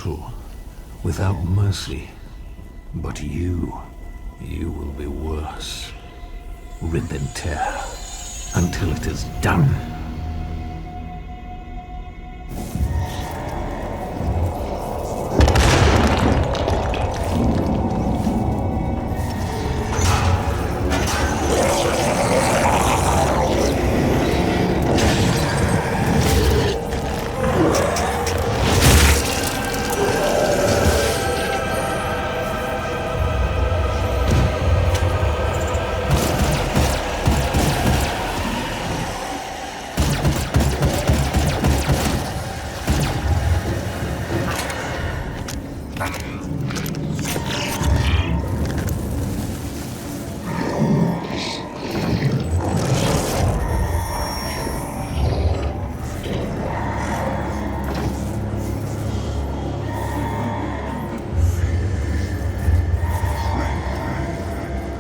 brutal, without mercy. But you will be worse. Rip and tear, until it is done.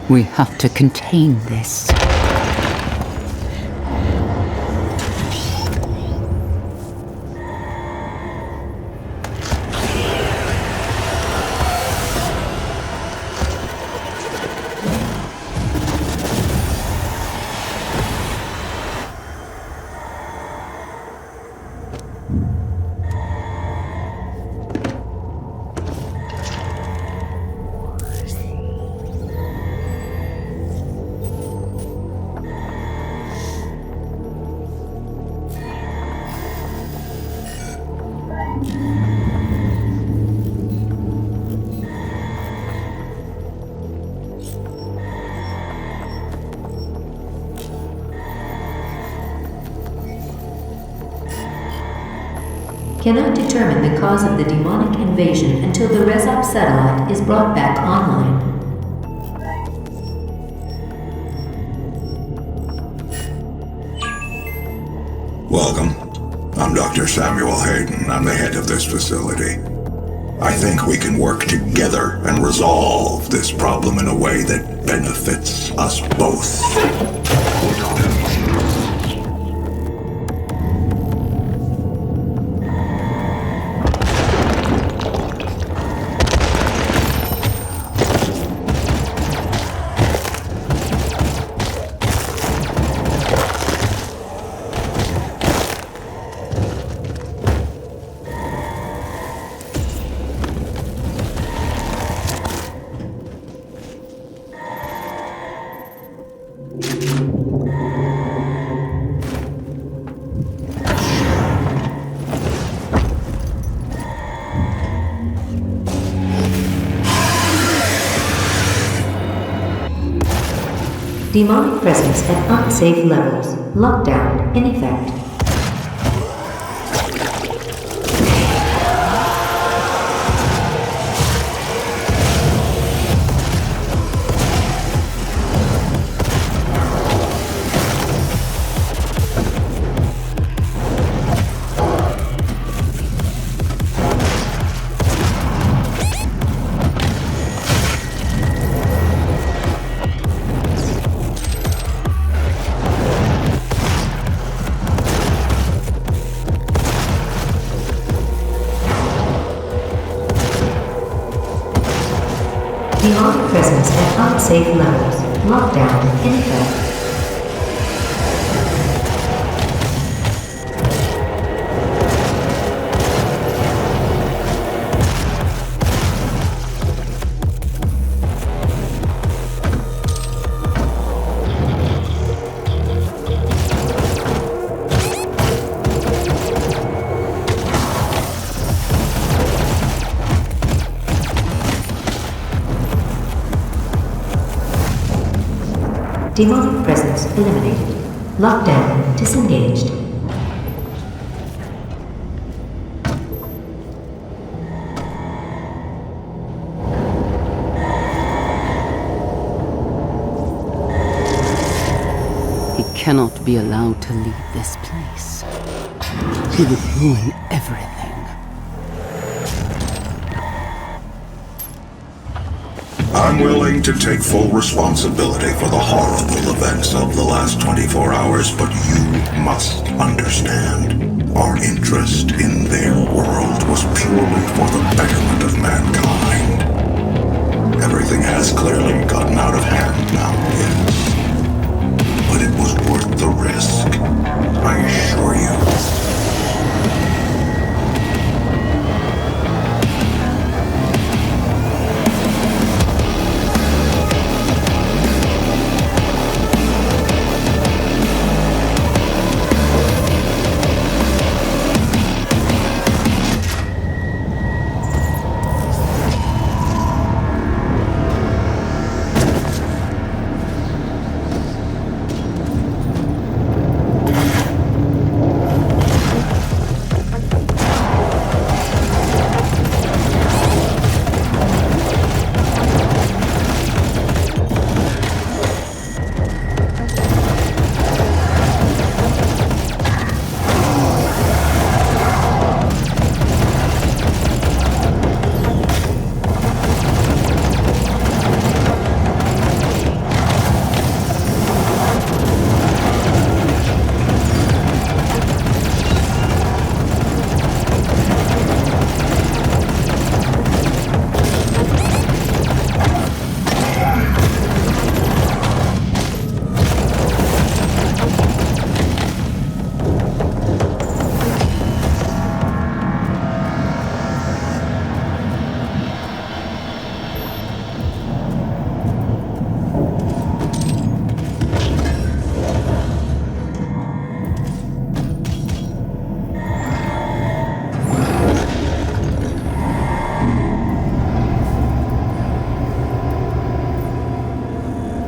We have to contain this. Cannot determine the cause of the demonic invasion until the Resop satellite is brought back online. Welcome. I'm Dr. Samuel Hayden. I'm the head of this facility. I think we can work together and resolve this problem in a way that benefits us both. Demonic presence at unsafe levels. Lockdown in effect. Demonic presence at unsafe levels. Lockdown in effect. Demonic presence eliminated. Lockdown disengaged. He cannot be allowed to leave this place. He would ruin everything. I'm willing to take full responsibility for the horrible events of the last 24 hours, but you must understand. Our interest in their world was purely for the betterment of mankind. Everything has clearly gotten out of hand now, yes. But it was worth the risk, I assure you.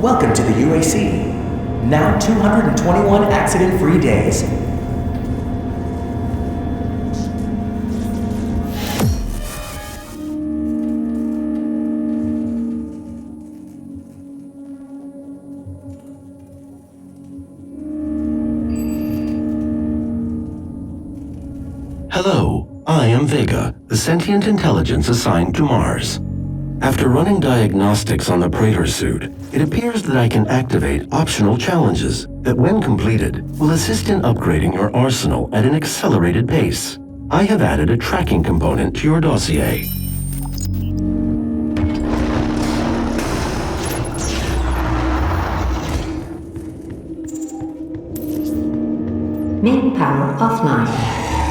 Welcome to the UAC. Now 221 accident-free days. Hello, I am VEGA, the sentient intelligence assigned to Mars. After running diagnostics on the Praetor suit, it appears that I can activate optional challenges that, when completed, will assist in upgrading your arsenal at an accelerated pace. I have added a tracking component to your dossier. Main power offline.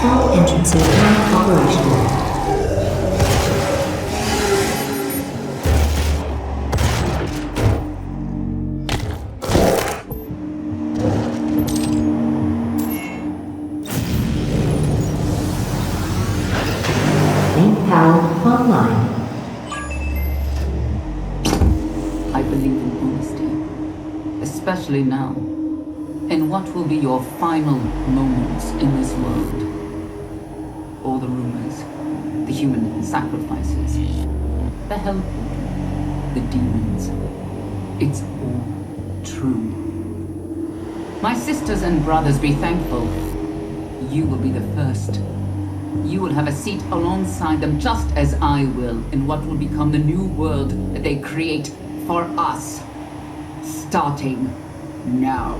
All entrances now operational. Online. I believe in honesty, especially now, in what will be your final moments in this world. All the rumors, the human sacrifices, the hell portal, the demons, it's all true. My sisters and brothers, be thankful. You will be the first. You will have a seat alongside them, just as I will, in what will become the new world that they create for us. Starting now.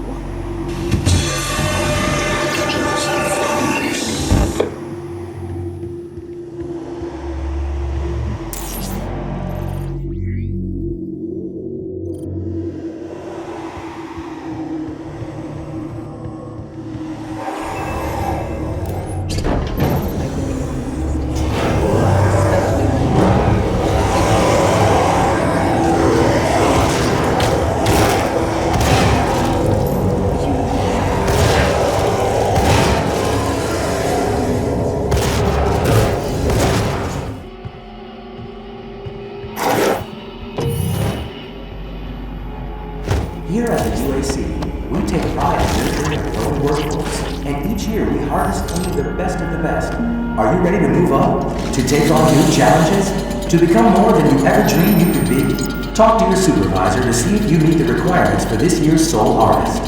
Here at the UAC, we take pride in nurturing our own workforce, and each year we harvest only the best of the best. Are you ready to move up? To take on new challenges? To become more than you ever dreamed you could be? Talk to your supervisor to see if you meet the requirements for this year's Soul Harvest.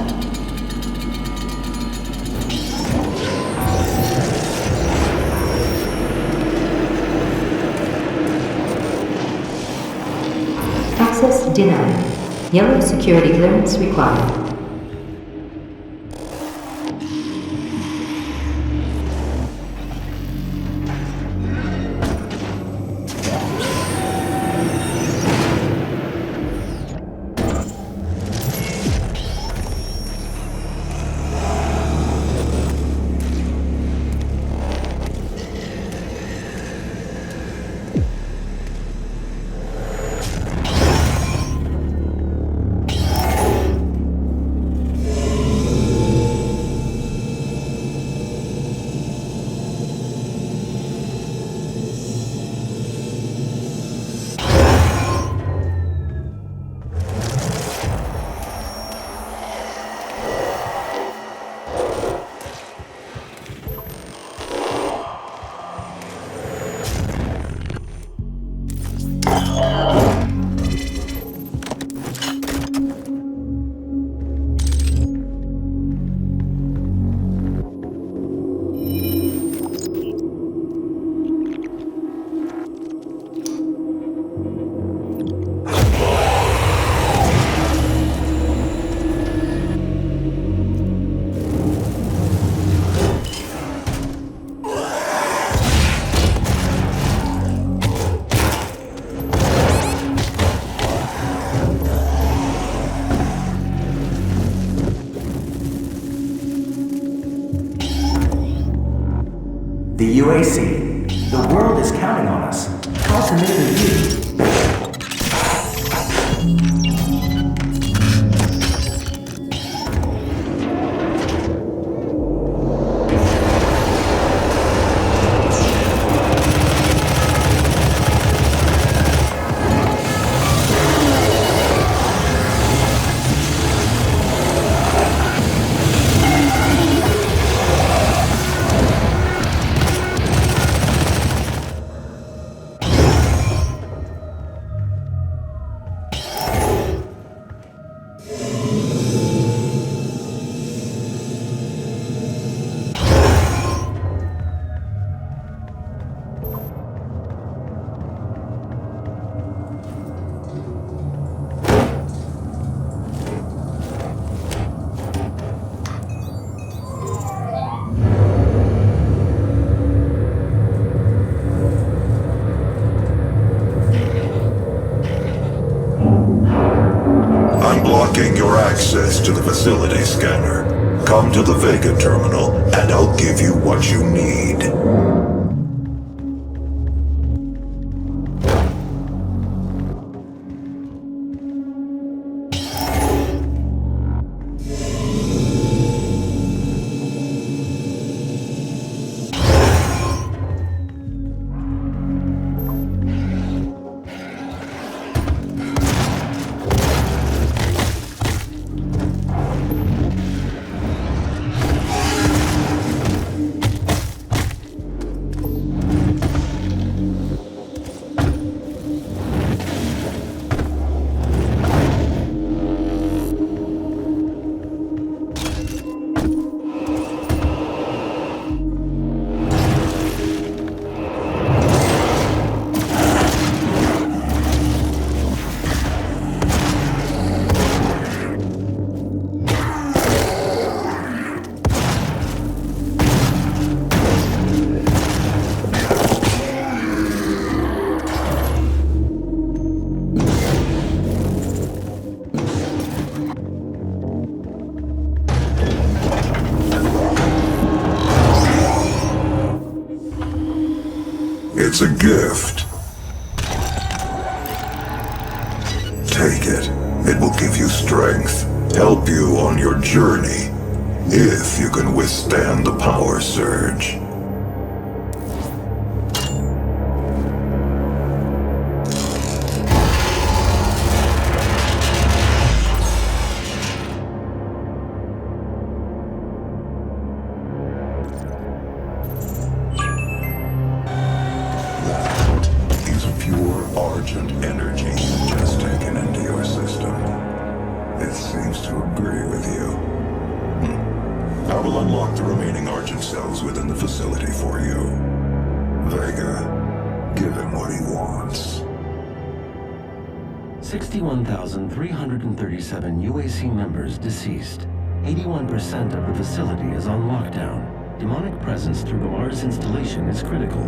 Access denied. Yellow security clearance required. The UAC. The world is counting on us. How committed are you? Blocking your access to the facility scanner. Come to the VEGA terminal, and I'll give you what you need. It's a gift. Take it. It will give you strength, help you on your journey, if you can withstand the power surge. Argent energy just taken into your system. It seems to agree with you. I will unlock the remaining Argent cells within the facility for you. VEGA, give him what he wants. 61,337 UAC members deceased. 81% of the facility is on lockdown. Demonic presence through the Mars installation is critical.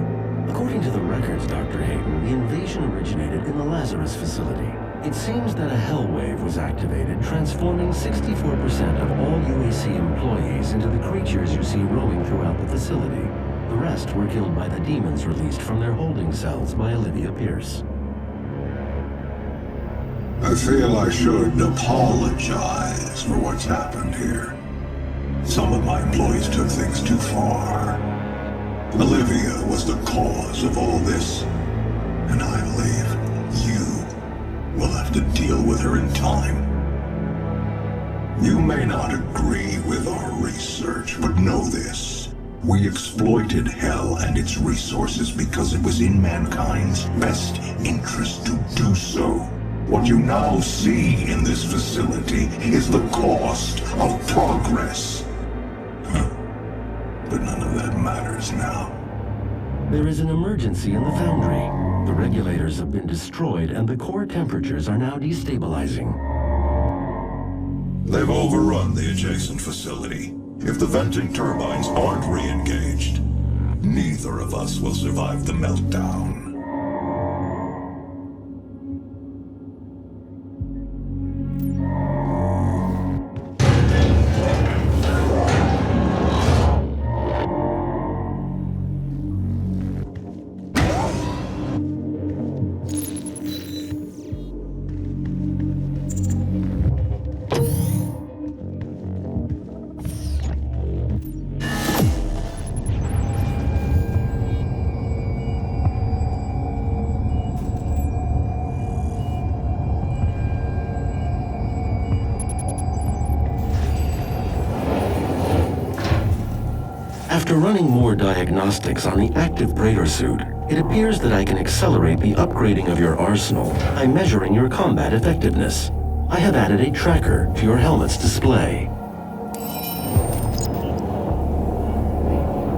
According to the records, Dr. Hayden, the invasion originated in the Lazarus facility. It seems that a hell wave was activated, transforming 64% of all UAC employees into the creatures you see roaming throughout the facility. The rest were killed by the demons released from their holding cells by Olivia Pierce. I feel I should apologize for what's happened here. Some of my employees took things too far. Olivia was the cause of all this, and I believe you will have to deal with her in time. You may not agree with our research, but know this. We exploited hell and its resources because it was in mankind's best interest to do so. What you now see in this facility is the cost of progress. But none of that matters now. There is an emergency in the foundry. The regulators have been destroyed and the core temperatures are now destabilizing. They've overrun the adjacent facility. If the venting turbines aren't re-engaged, neither of us will survive the meltdown. After running more diagnostics on the active Praetor suit, it appears that I can accelerate the upgrading of your arsenal by measuring your combat effectiveness. I have added a tracker to your helmet's display.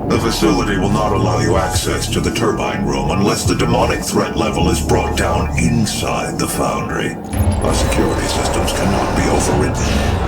The facility will not allow you access to the turbine room unless the demonic threat level is brought down inside the foundry. Our security systems cannot be overridden.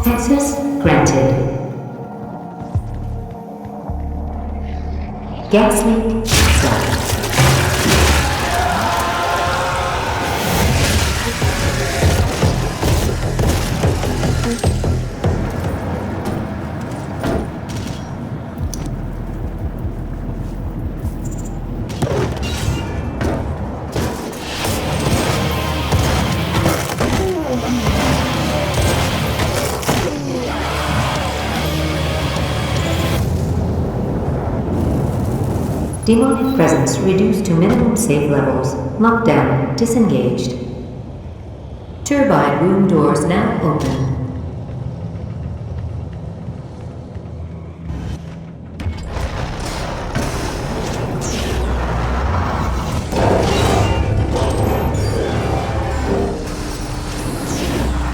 Access granted. Gas leak stopped. Demonic presence reduced to minimum safe levels. Lockdown disengaged. Turbine room doors now open.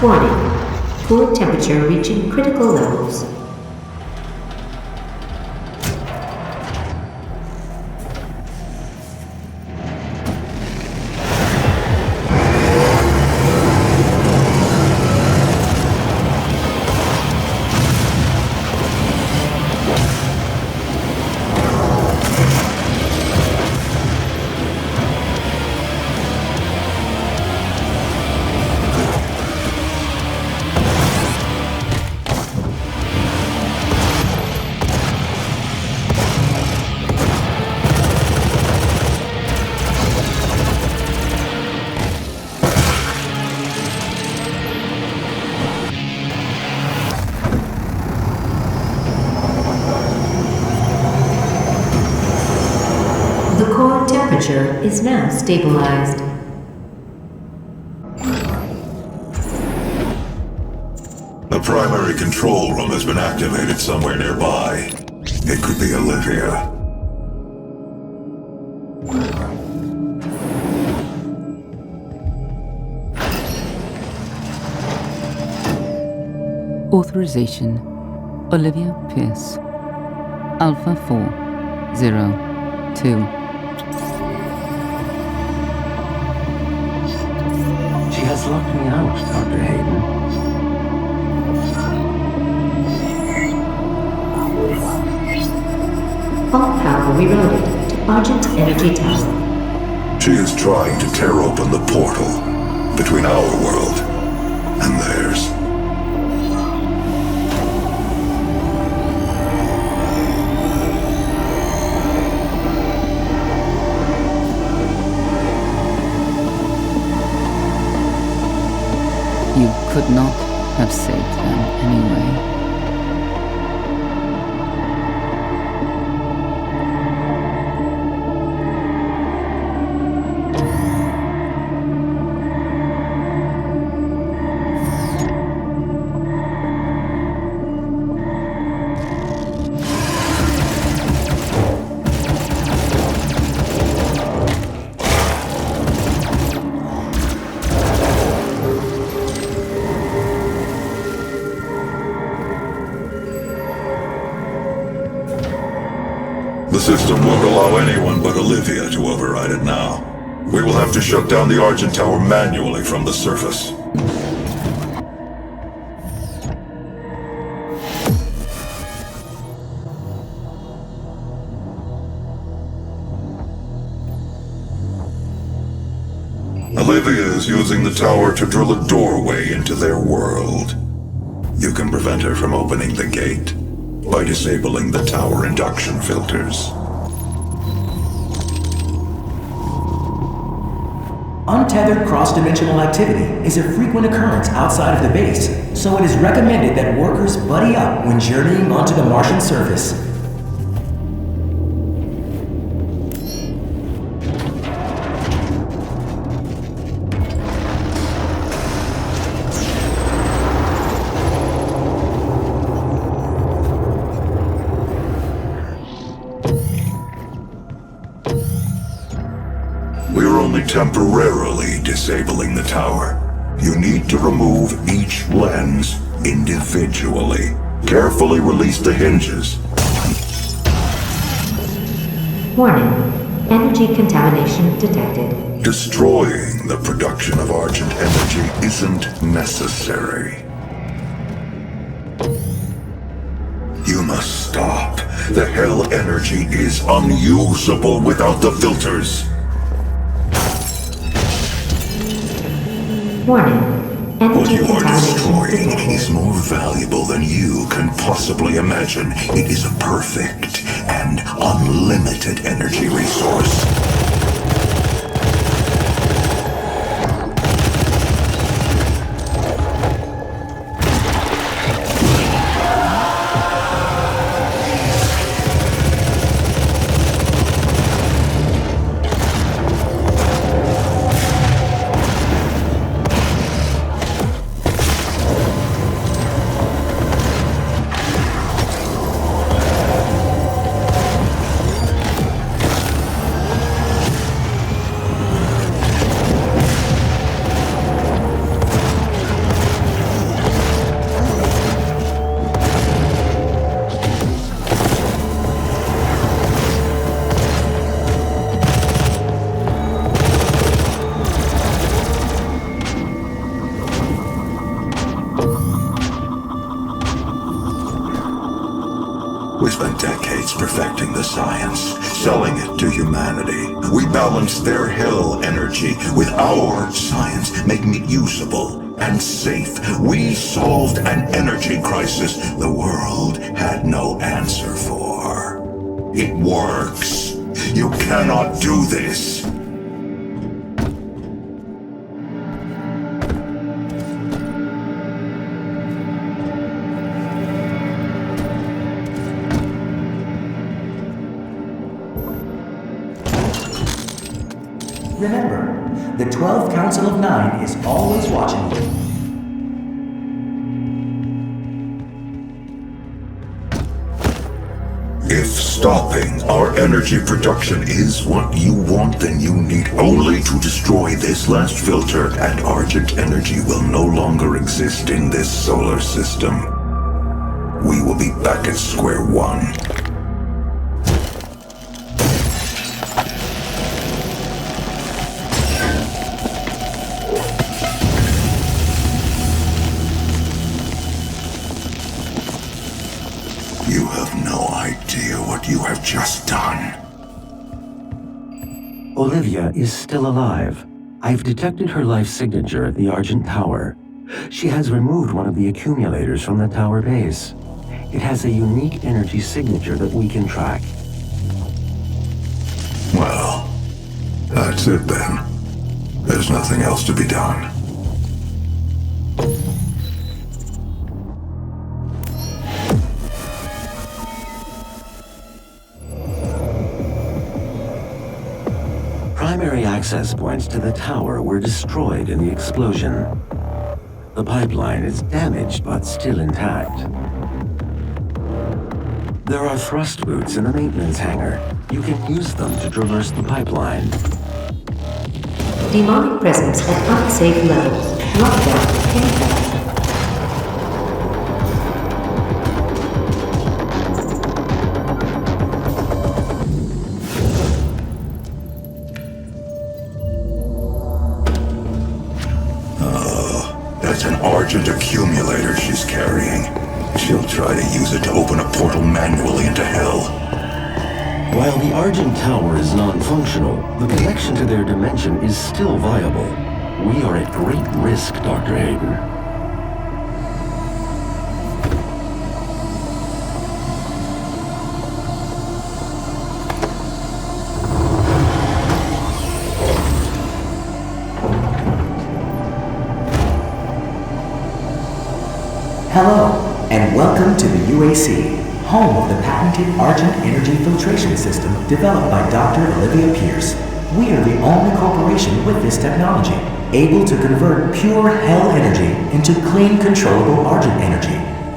Warning. Core temperature reaching critical levels. The core temperature is now stabilized. The primary control room has been activated somewhere nearby. It could be Olivia. Authorization. Olivia Pierce. Alpha 402. She has locked me out, Dr. Hayden. rerouted to Argent Energy Tower. She is trying to tear open the portal between our world and theirs. You could not have saved them anyway. The system won't allow anyone but Olivia to override it now. We will have to shut down the Argent Tower manually from the surface. Olivia is using the tower to drill a doorway into their world. You can prevent her from opening the gate by disabling the tower induction filters. Untethered cross-dimensional activity is a frequent occurrence outside of the base, so it is recommended that workers buddy up when journeying onto the Martian surface. We're only temporarily disabling the tower. You need to remove each lens individually. Carefully release the hinges. Warning. Energy contamination detected. Destroying the production of Argent energy isn't necessary. You must stop. The hell energy is unusable without the filters. Warning. What Energy you are contamination destroying detected. is more valuable than you can possibly imagine. It is a perfect and unlimited energy resource. We spent decades perfecting the science, selling it to humanity. We balanced their hell energy with our science, making it usable and safe. We solved an energy crisis the world had no answer for. It works. You cannot do this. Remember, the 12 Council of Nine is always watching you. If stopping our energy production is what you want, then you need only to destroy this last filter, and Argent energy will no longer exist in this solar system. We will be back at square one. You have no idea what you have just done. Olivia is still alive. I've detected her life signature at the Argent Tower. She has removed one of the accumulators from the tower base. It has a unique energy signature that we can track. Well, that's it then. There's nothing else to be done. Primary access points to the tower were destroyed in the explosion. The pipeline is damaged but still intact. There are thrust boots in the maintenance hangar. You can use them to traverse the pipeline. Demonic presence at unsafe levels. Lockdown in effect. That's an Argent accumulator she's carrying. She'll try to use it to open a portal manually into hell. While the Argent Tower is non-functional, the connection to their dimension is still viable. We are at great risk, Dr. Hayden. Hello, and welcome to the UAC, home of the patented Argent energy filtration system developed by Dr. Olivia Pierce. We are the only corporation with this technology, able to convert pure hell energy into clean, controllable Argent energy.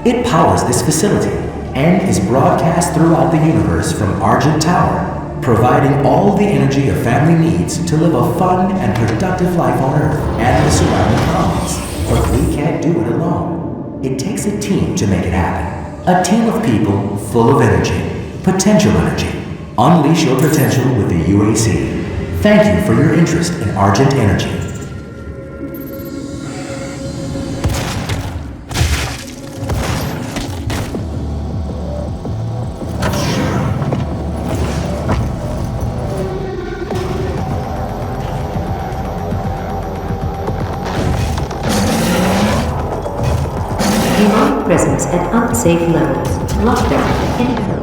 It powers this facility and is broadcast throughout the universe from Argent Tower, providing all the energy a family needs to live a fun and productive life on Earth and the surrounding colonies. But we can't do it alone. It takes a team to make it happen. A team of people full of energy, potential energy. Unleash your potential with the UAC. Thank you for your interest in Argent Energy. Demonic presence at unsafe levels. Lockdown in effect.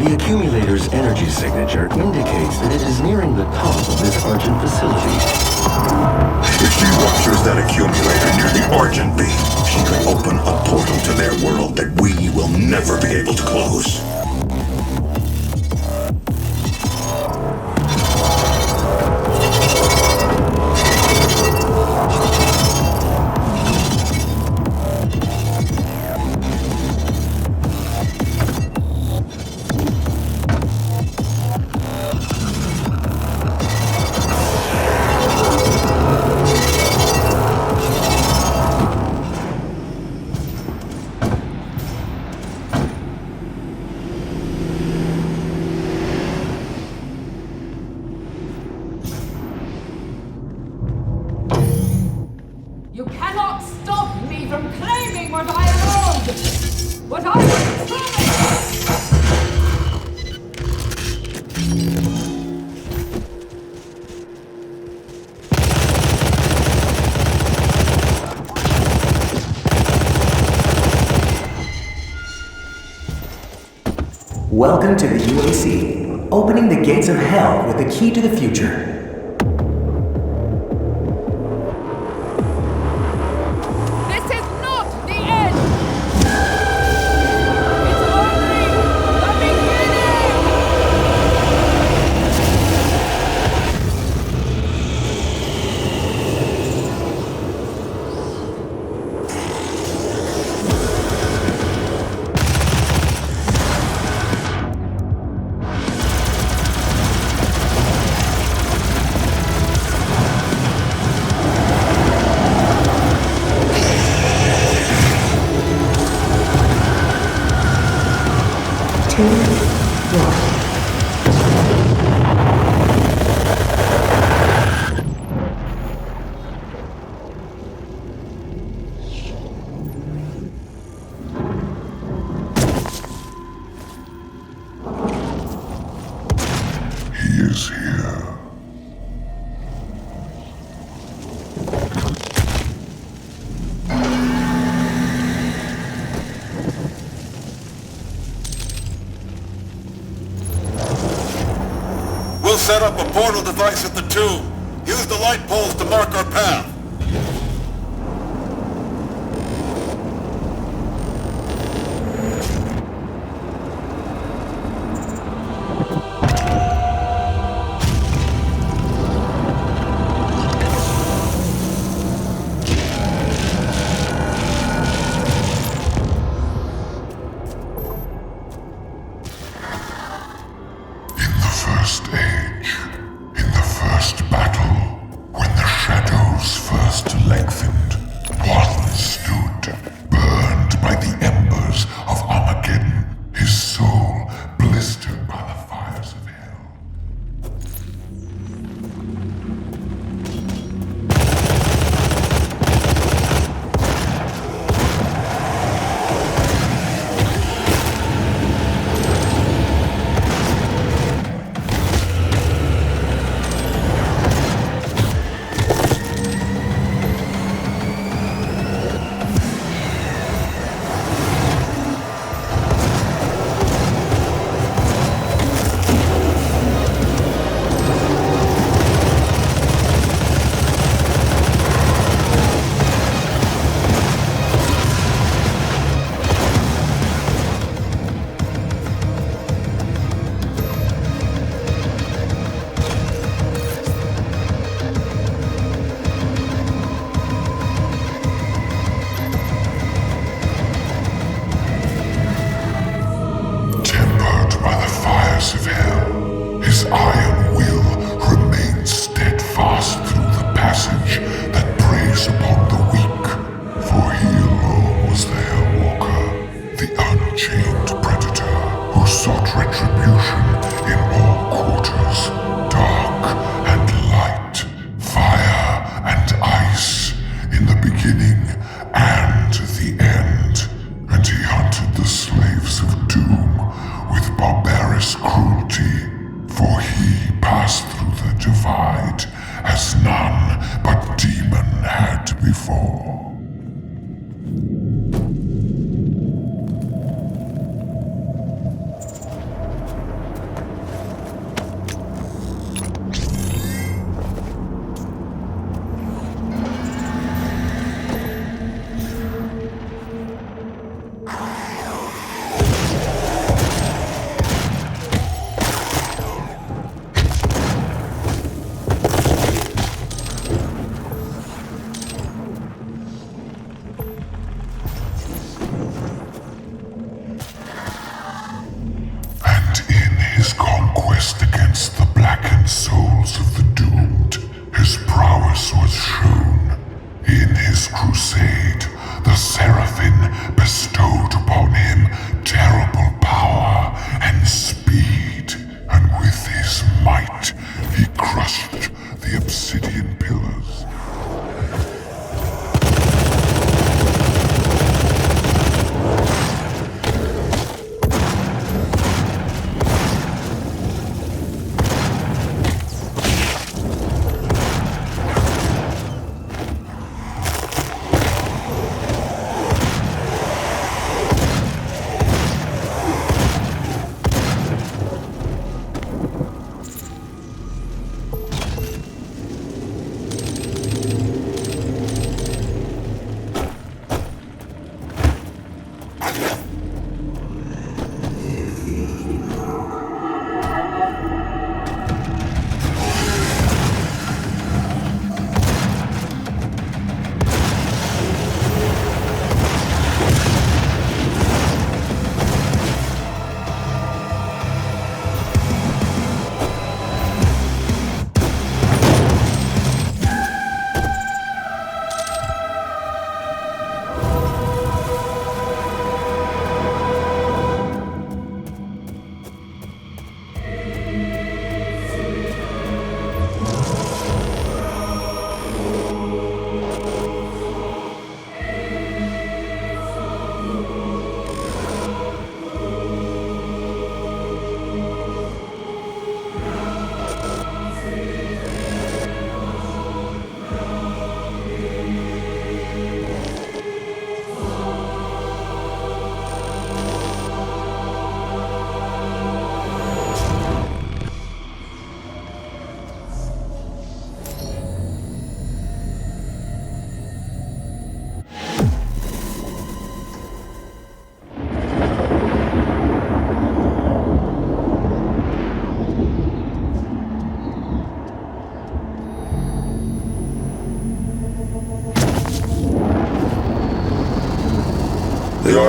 The accumulator's energy signature indicates that it is nearing the top of this Argent facility. If she ruptures that accumulator near the Argent beam, she could open a portal to their world that we will never be able to close. You cannot stop me from claiming what I am owed! What I was promised! Welcome to the UAC, opening the gates of hell with the key to the future. is here. We'll set up a portal device at the tomb. Use the light poles to mark our path.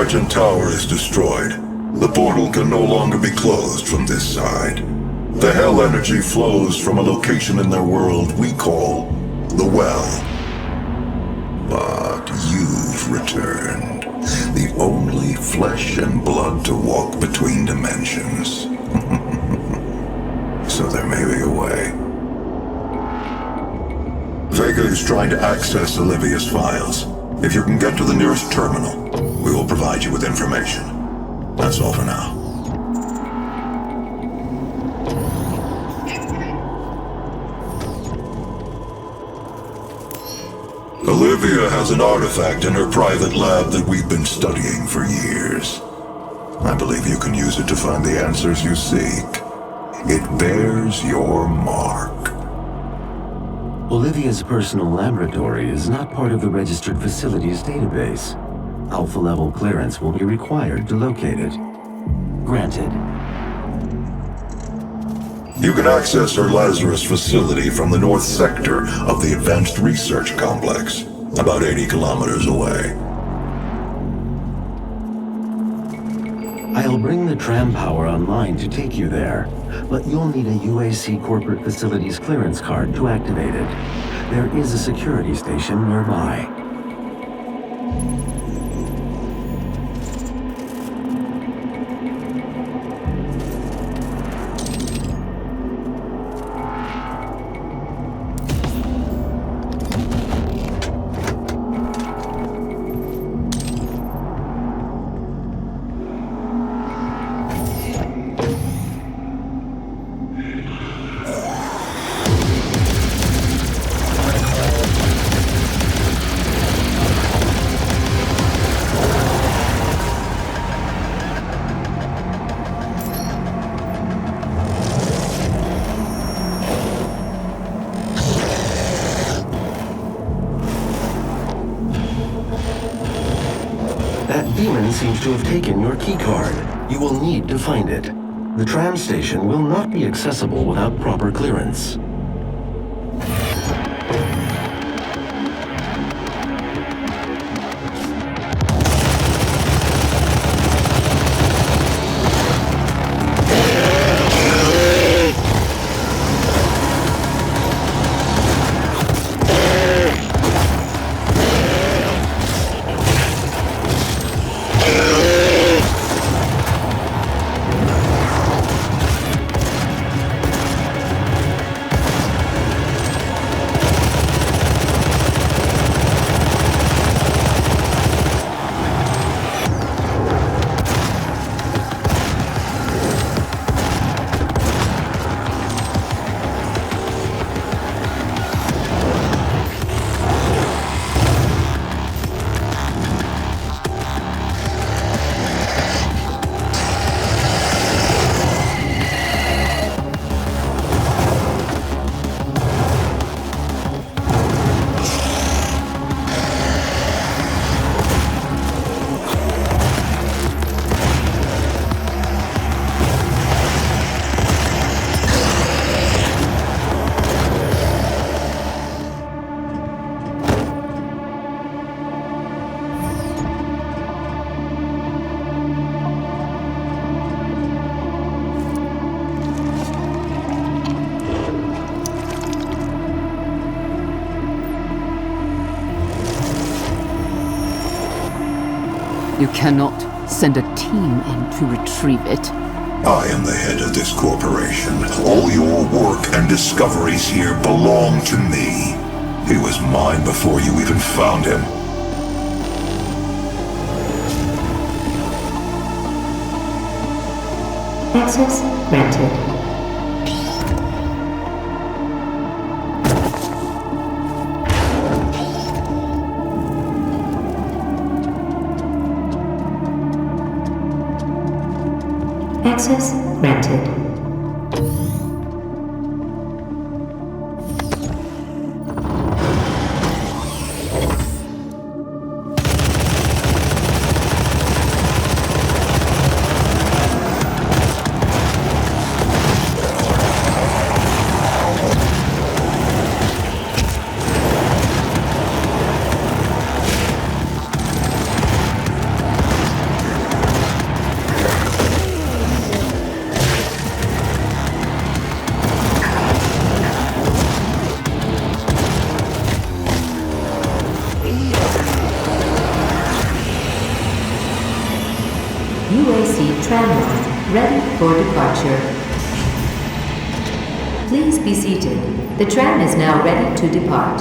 Argent Tower is destroyed, the portal can no longer be closed from this side. The hell energy flows from a location in their world we call the Well. But you've returned, the only flesh and blood to walk between dimensions. So there may be a way. VEGA is trying to access Olivia's files. If you can get to the nearest terminal, we will provide you with information. That's all for now. Olivia has an artifact in her private lab that we've been studying for years. I believe you can use it to find the answers you seek. It bears your mark. Olivia's personal laboratory is not part of the registered facilities database. Alpha-level clearance will be required to locate it. Granted. You can access her Lazarus facility from the north sector of the Advanced Research Complex, about 80 kilometers away. I'll bring the tram power online to take you there, but you'll need a UAC corporate facilities clearance card to activate it. There is a security station nearby. Seems to have taken your keycard. You will need to find it. The tram station will not be accessible without proper clearance. You cannot send a team in to retrieve it. I am the head of this corporation. All your work and discoveries here belong to me. He was mine before you even found him. Access granted. Access granted. tramline ready for departure. Please be seated. The tram is now ready to depart.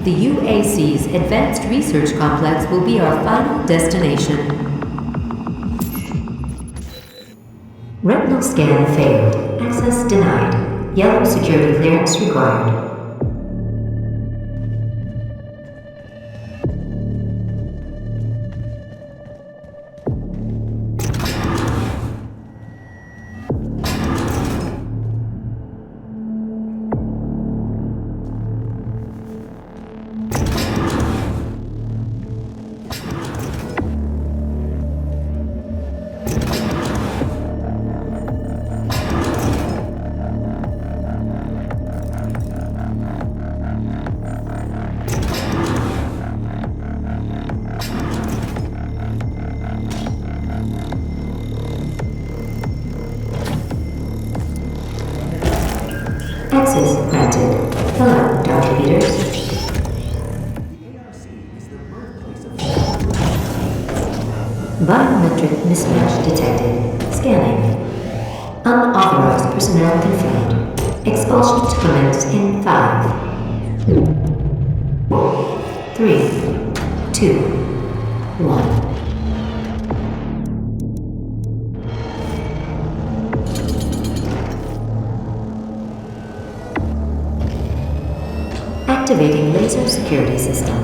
The UAC's Advanced Research Complex will be our final destination. Retinal scan failed. Access denied. Yellow security clearance required. Access granted. Hello, Dr. Peters. Biometric mismatch detected. Scanning. Unauthorized personnel confirmed. Expulsion to commence in 5, 3, 2, 1. Activating laser security system.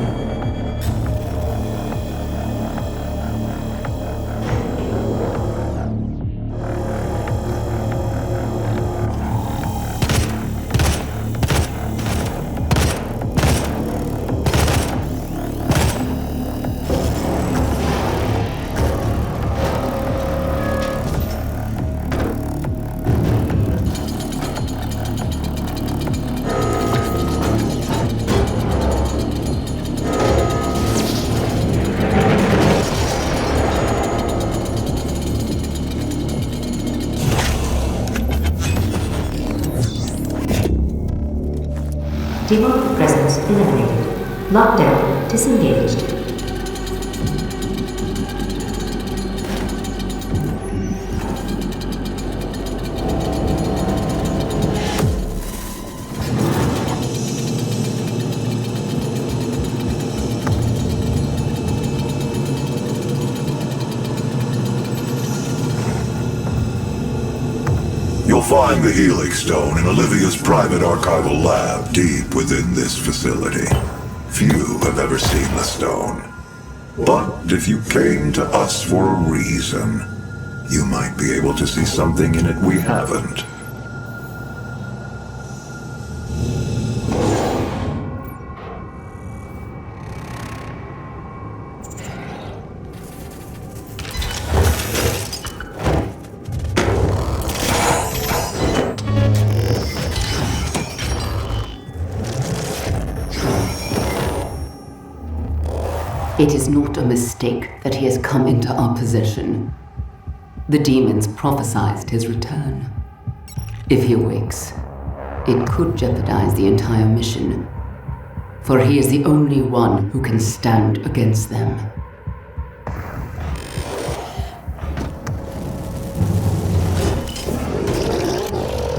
Demonic presence eliminated. Lockdown disengaged. You'll find the Helix Stone in Olivia's private archival lab deep within this facility. Few have ever seen the stone. But if you came to us for a reason, you might be able to see something in it we haven't. It is not a mistake that he has come into our possession. The demons prophesied his return. If he awakes, it could jeopardize the entire mission, for he is the only one who can stand against them.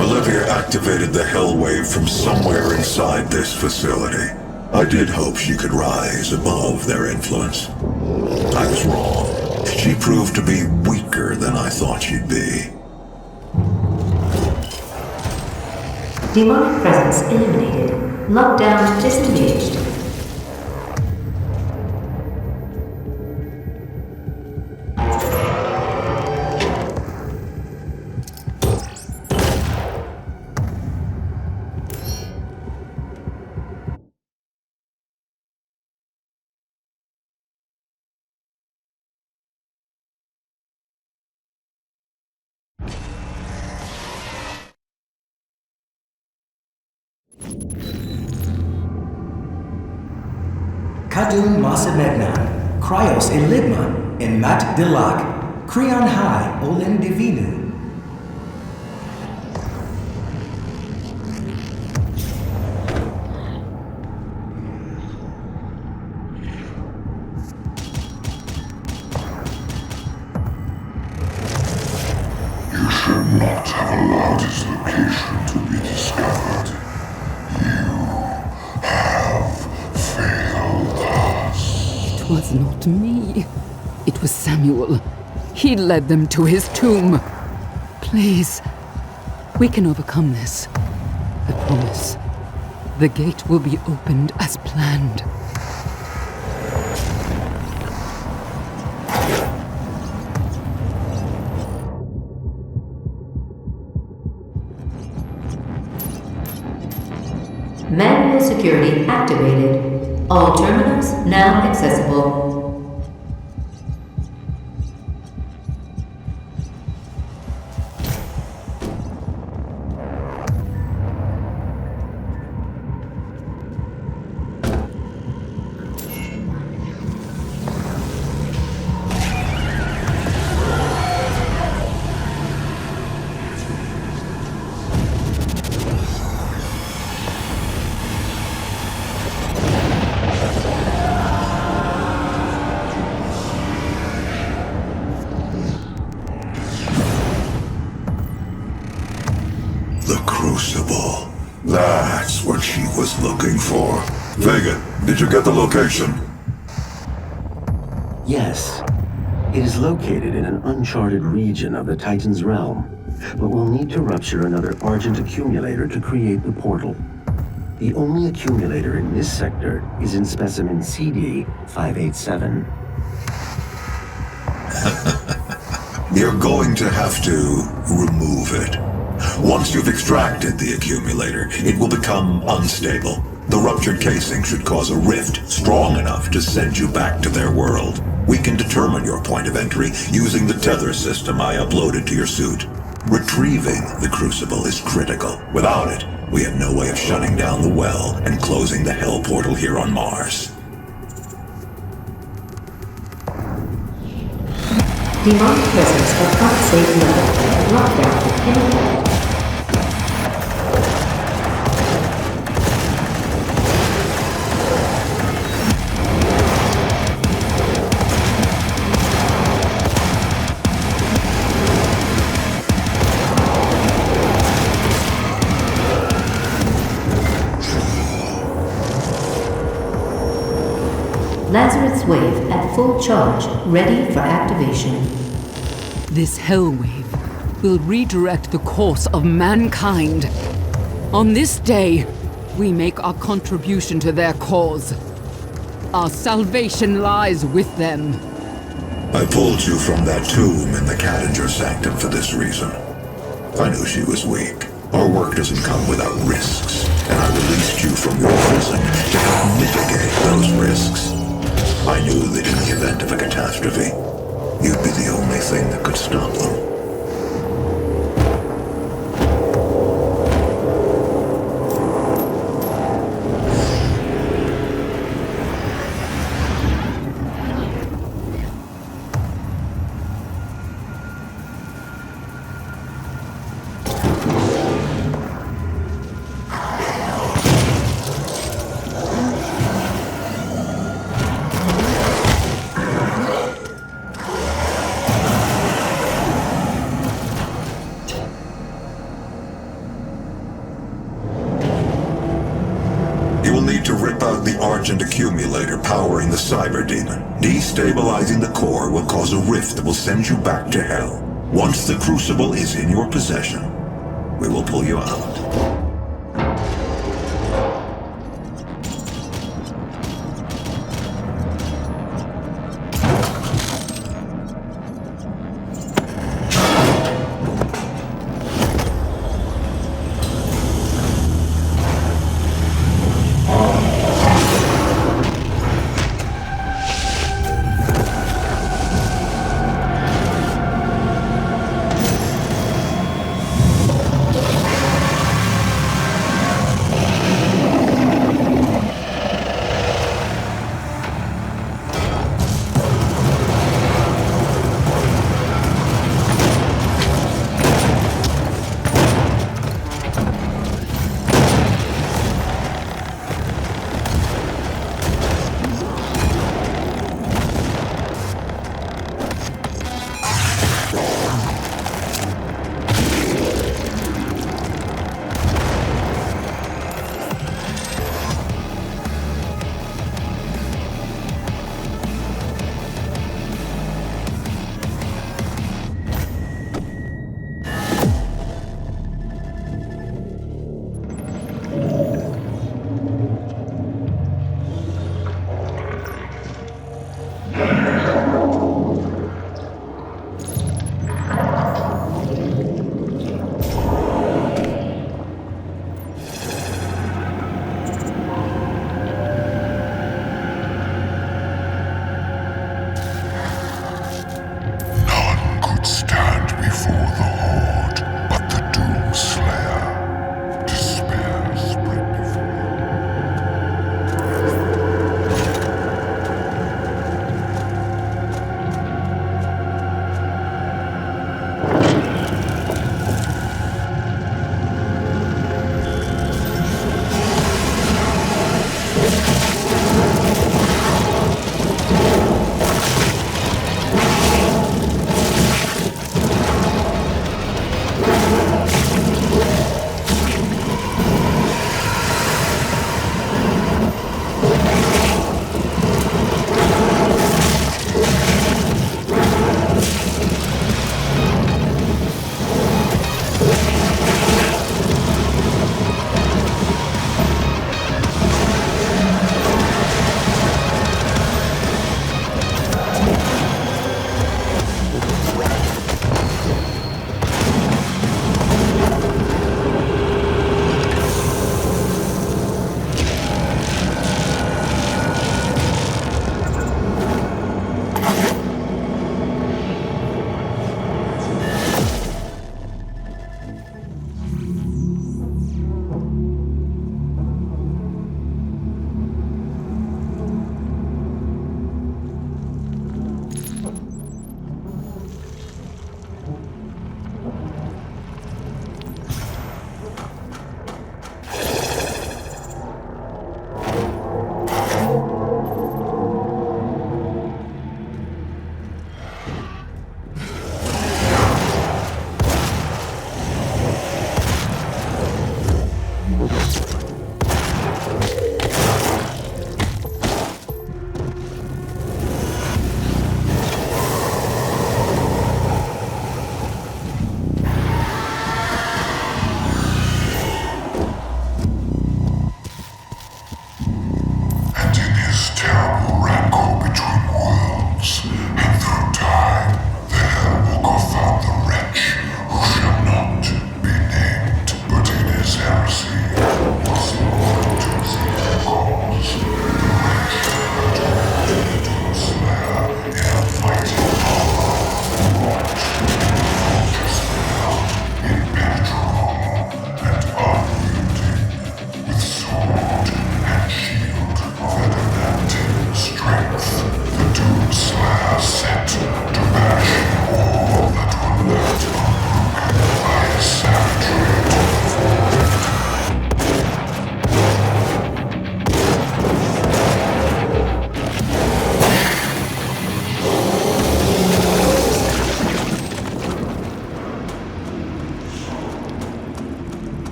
Olivia activated the Hell Wave from somewhere inside this facility. I did hope she could rise above their influence. I was wrong. She proved to be weaker than I thought she'd be. Demonic presence eliminated. Lockdown disengaged. Kadun Masamegnan, Kryos Eligma, and Mat Dilak, Creon Hai, Olen Divinu. It was not me. It was Samuel. He led them to his tomb. Please, we can overcome this. I promise. The gate will be opened as planned. Manual security activated. All terminals now accessible. The crucible. That's what she was looking for. Vega, did you get the location? Yes. It is located in an uncharted region of the Titan's realm, but we'll need to rupture another Argent accumulator to create the portal. The only accumulator in this sector is in specimen CD 587. You're going to have to remove it. Once you've extracted the accumulator, it will become unstable. The ruptured casing should cause a rift strong enough to send you back to their world. We can determine your point of entry using the tether system I uploaded to your suit. Retrieving the crucible is critical. Without it, we have no way of shutting down the well and closing the hell portal here on Mars. Demonic presence at unsafe level. Lockdown imminent. Lazarus wave at full charge, ready for activation. This hell wave will redirect the course of mankind. On this day, we make our contribution to their cause. Our salvation lies with them. I pulled you from that tomb in the Cadinger Sanctum for this reason. I knew she was weak. Our work doesn't come without risks, and I released you from your prison to help mitigate those risks. I knew that in the event of a catastrophe, you'd be the only thing that could stop them. Argent accumulator powering the cyber demon. Destabilizing the core will cause a rift that will send you back to hell. Once the crucible is in your possession, we will pull you out.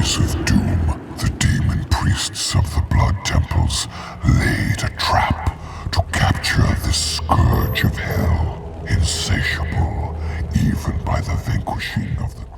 voice of doom, the demon priests of the blood temples laid a trap to capture this scourge of hell, insatiable even by the vanquishing of the...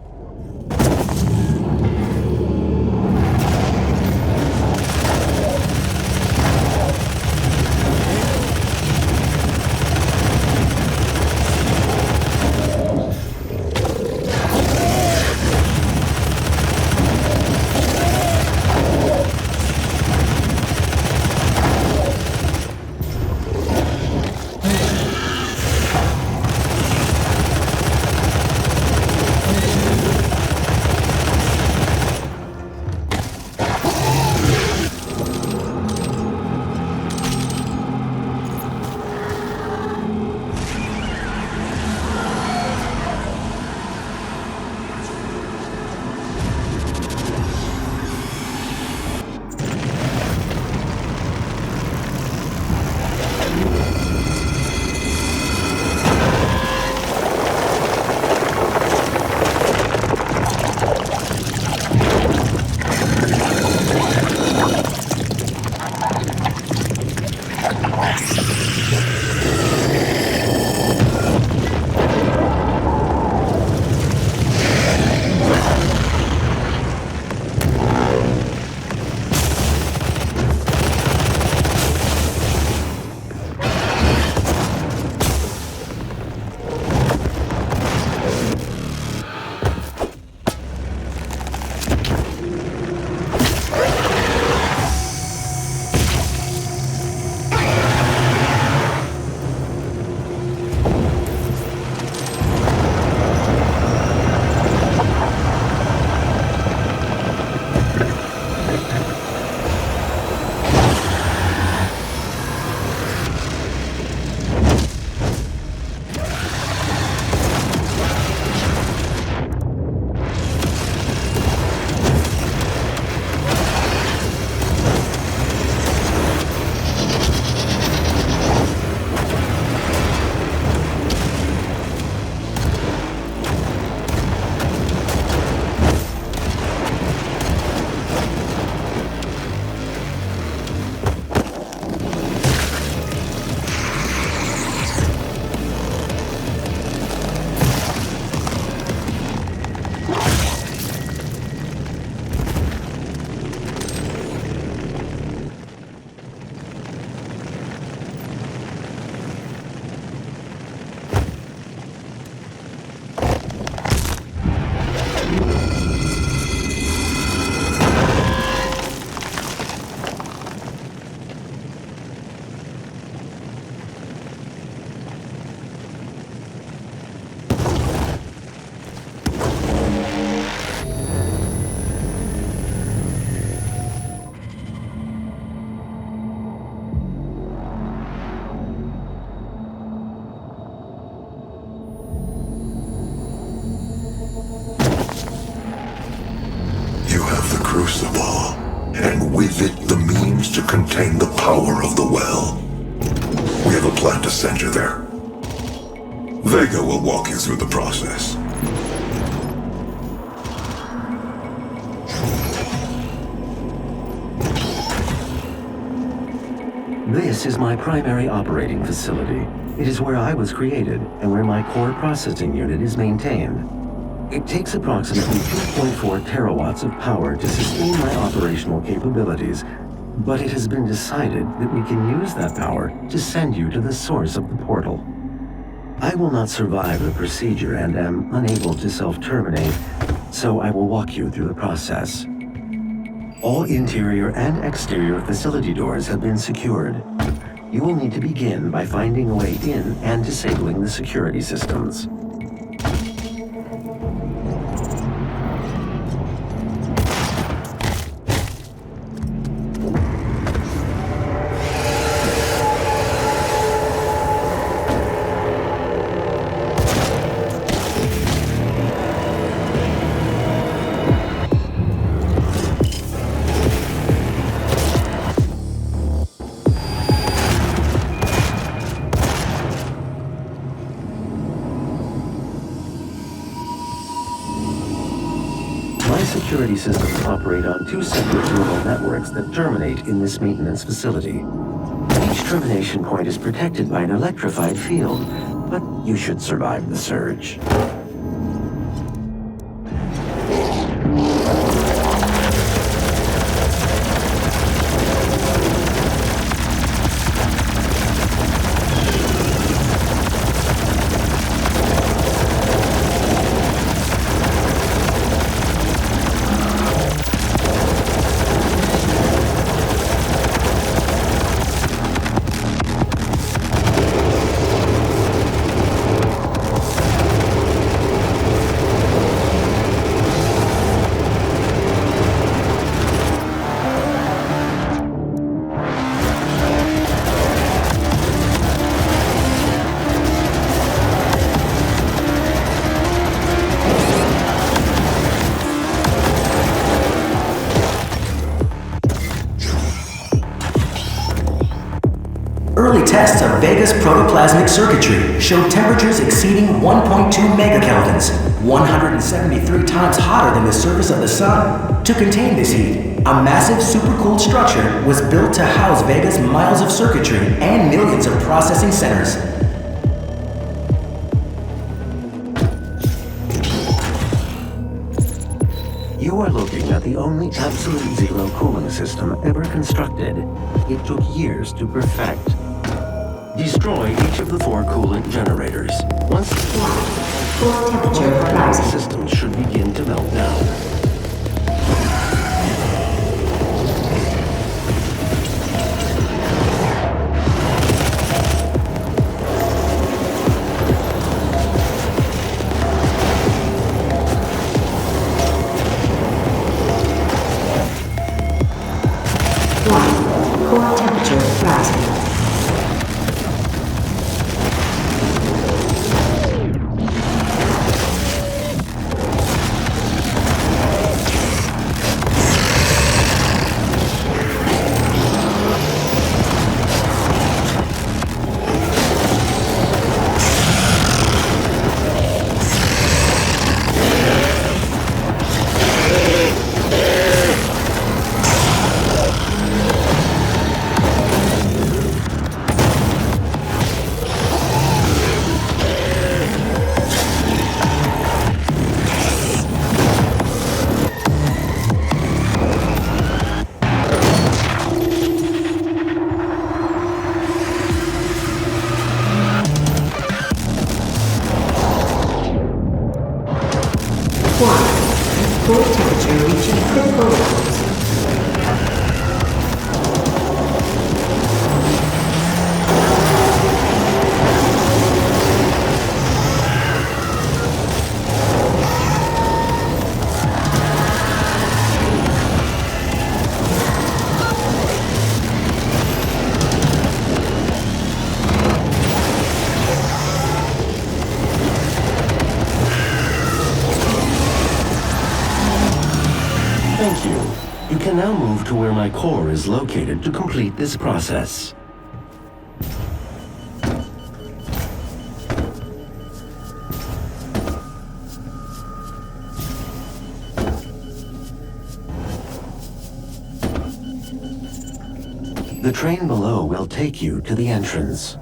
crucible, and with it the means to contain the power of the well. We have a plan to send you there. VEGA will walk you through the process. This is my primary operating facility. It is where I was created and where my core processing unit is maintained. It takes approximately 2.4 terawatts of power to sustain my operational capabilities, but it has been decided that we can use that power to send you to the source of the portal. I will not survive the procedure and am unable to self-terminate, so I will walk you through the process. All interior and exterior facility doors have been secured. You will need to begin by finding a way in and disabling the security systems. security systems operate on two separate neural networks that terminate in this maintenance facility. Each termination point is protected by an electrified field, but you should survive the surge. Early tests of VEGA's protoplasmic circuitry showed temperatures exceeding 1.2 megakelvins, 173 times hotter than the surface of the sun. To contain this heat, a massive supercooled structure was built to house VEGA's miles of circuitry and millions of processing centers. You are looking at the only absolute zero cooling system ever constructed. It took years to perfect. Destroy each of the 4 coolant generators. Once Core temperature the rising. system should begin to melt down. Core temperature rising. Core temperature reaching critical levels. Thank you. You can now move to where my core is located to complete this process. The train below will take you to the entrance.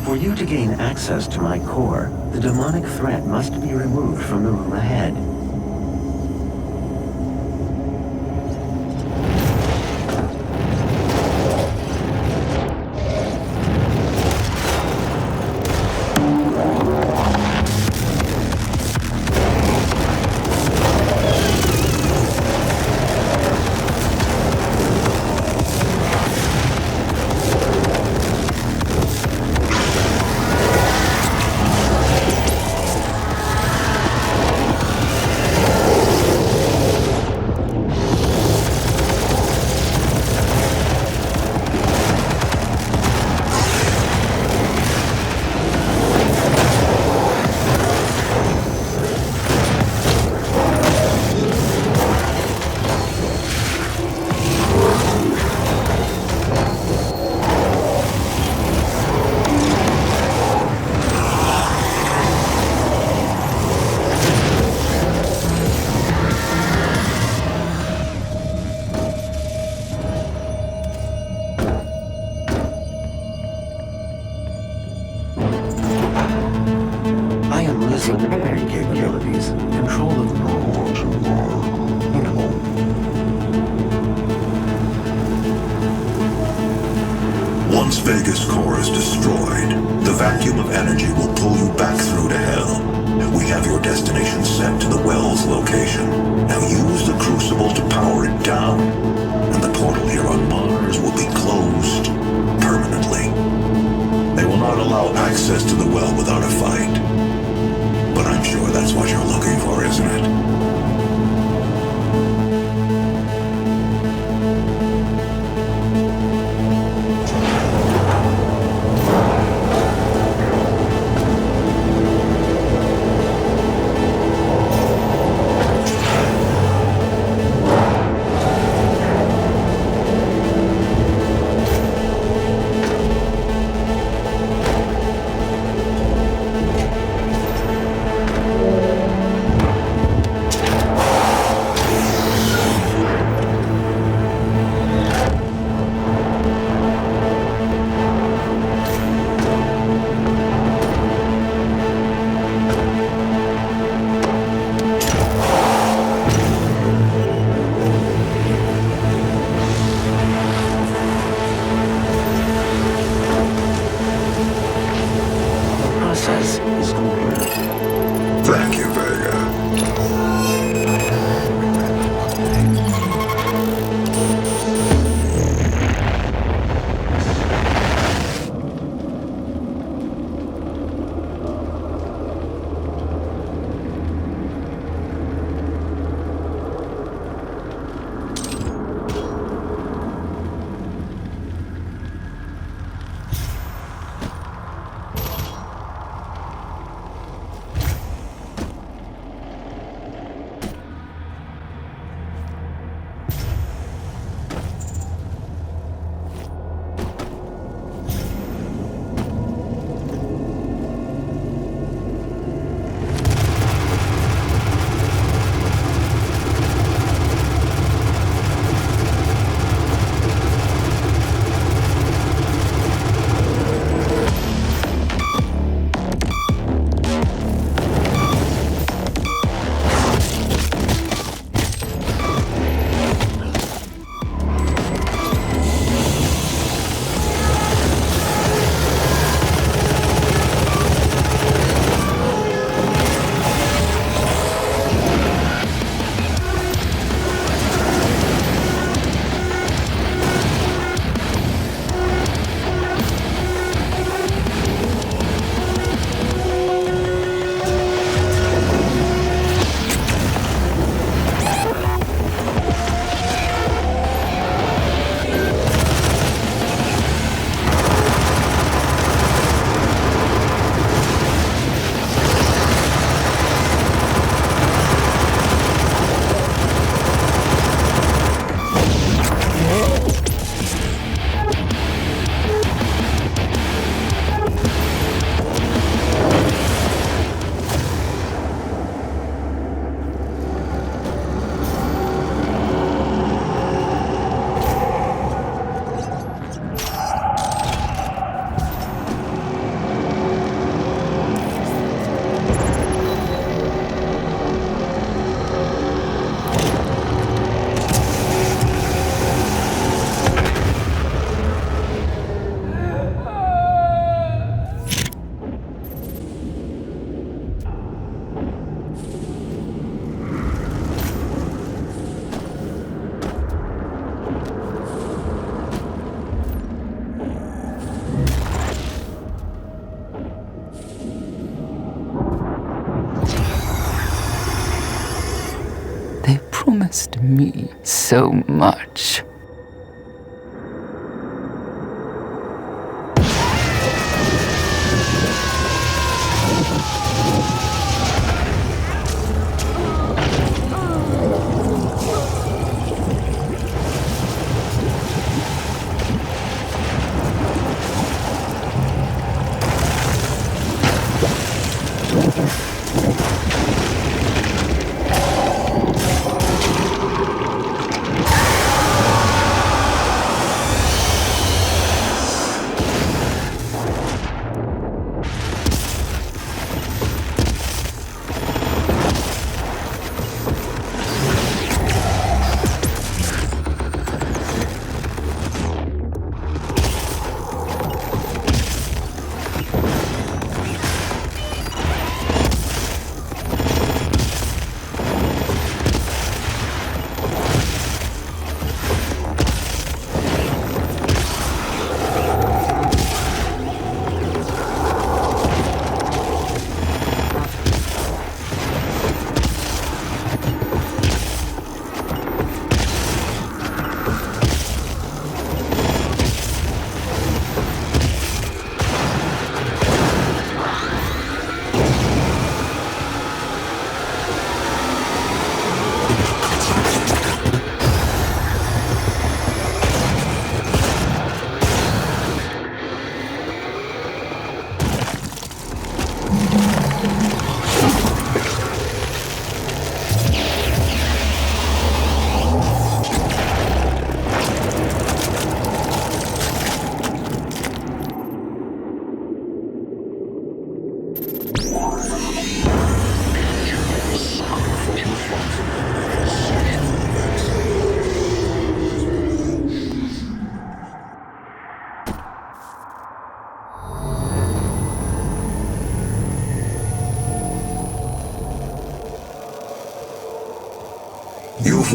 For you to gain access to my core, the demonic threat must be removed from the room ahead. possessing memory capabilities, control of Once Vega's core is destroyed, the vacuum of energy will pull you back through to hell. We have your destination set to the well's location. Now use the crucible to power it down, and the portal here on Mars will be closed permanently. They will not allow access to the well without a fight. But I'm sure that's what you're looking for, isn't it? Thank you, Vega. Promised me so much.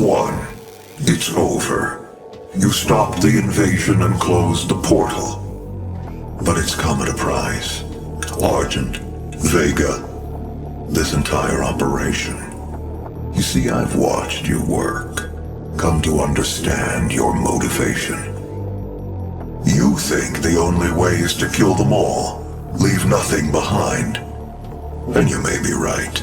won. It's over. You stopped the invasion and closed the portal. But it's come at a price. Argent, VEGA, this entire operation. You see, I've watched you work, come to understand your motivation. You think the only way is to kill them all, leave nothing behind. And you may be right.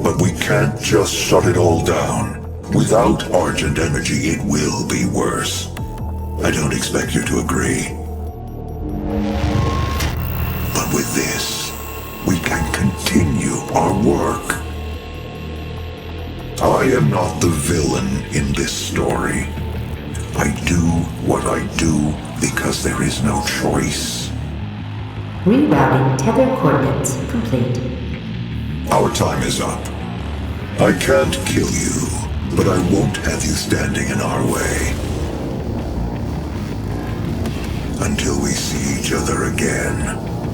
But we can't just shut it all down. Without Argent energy, it will be worse. I don't expect you to agree. But with this, we can continue our work. I am not the villain in this story. I do what I do because there is no choice. Rerouting tether coordinates complete. Our time is up. I can't kill you, but I won't have you standing in our way. Until we see each other again.